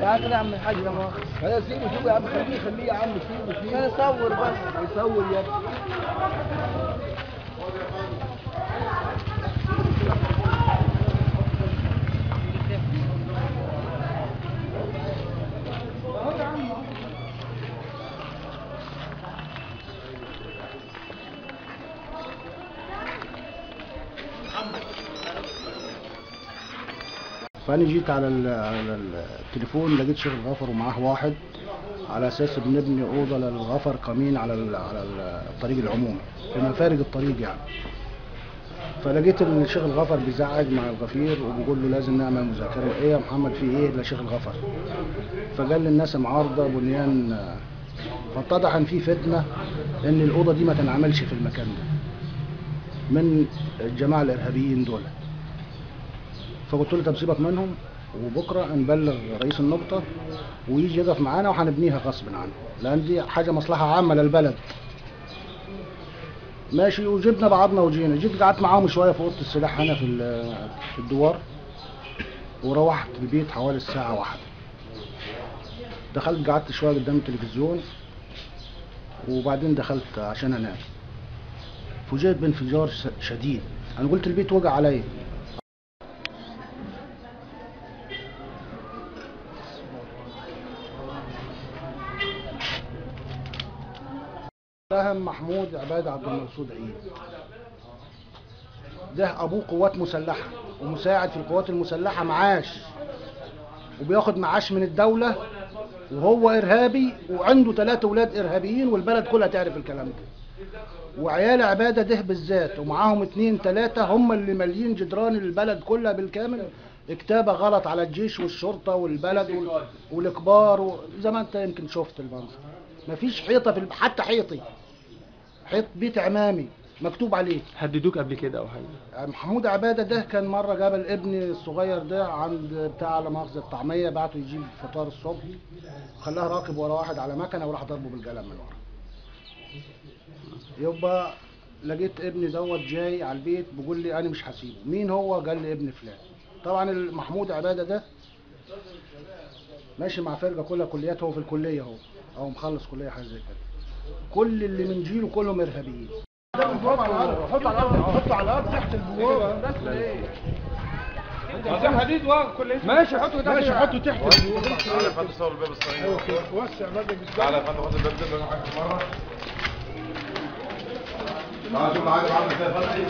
تعالى كده يا عم الحاج، لا مؤاخذة. خلاص سيبه يا عم، خليه يا عم، سيبه. انا اصور بس. يصور يا ابني. فانا جيت على التليفون، لقيت شيخ الغفر ومعاه واحد على اساس بنبني اوضه للغفر كمين على الطريق العمومي في مفارق الطريق يعني. فلقيت ان الشيخ الغفر بيزعج مع الغفير وبيقول له لازم نعمل مذاكره. ايه يا محمد في ايه؟ لشيخ الغفر. فقال للناس معارضه بنيان، فاتضح ان في فتنه ان الاوضه دي ما تنعملش في المكان ده من الجماعه الارهابيين دول. فقلت له طب سيبك منهم، وبكره نبلغ رئيس النقطه ويجي يقف معانا وهنبنيها غصب عنه، لان دي حاجه مصلحه عامه للبلد. ماشي. وجبنا بعضنا وجينا. جيت قعدت معاهم شويه في اوضه السلاح هنا في الدوار، وروحت البيت حوالي الساعه 1. دخلت قعدت شويه قدام التلفزيون، وبعدين دخلت عشان انام. فوجئت بانفجار شديد. انا قلت البيت وقع عليا. اتهم محمود عباد عبد المقصود عيد. ده ابوه قوات مسلحه ومساعد في القوات المسلحه معاش، وبياخد معاش من الدوله، وهو ارهابي وعنده 3 اولاد ارهابيين، والبلد كلها تعرف الكلام ده. وعيال عباده ده بالذات ومعاهم 2 3 هم اللي مالين جدران البلد كلها بالكامل كتابه غلط على الجيش والشرطه والبلد والكبار. زي ما انت يمكن شفت المنظر، مفيش حيطه حتى حيط بيت عمامي مكتوب عليه. هددوك قبل كده او حاجه؟ محمود عباده ده كان مره جاب ابني الصغير ده عند بتاع لا مؤاخذه الطعميه، بعته يجيب فطار الصبح، خلاه راكب ورا واحد على مكنه وراح ضربه بالقلم من ورا. يبقى لقيت ابني دوت جاي على البيت بيقول لي انا مش هسيبه. مين هو؟ قال لي ابن فلان. طبعا محمود عباده ده ماشي مع فرقه كلها كليات، هو في الكليه هو مخلص كليه حاجه زي كده. كل اللي من جيله كلهم ارهابيين. حطه على الارض تحت البوابه. بس ايه؟ عشان حديد كل ماشي حطه تحت. ماشي حطه تحت البوابه. تعالى يا فندم صور الباب الصغير. وسع بدك. تعالى يا فندم خد الباب ده اللي حاجه مره. تعالى شوف عايز عامل ازاي فتحي.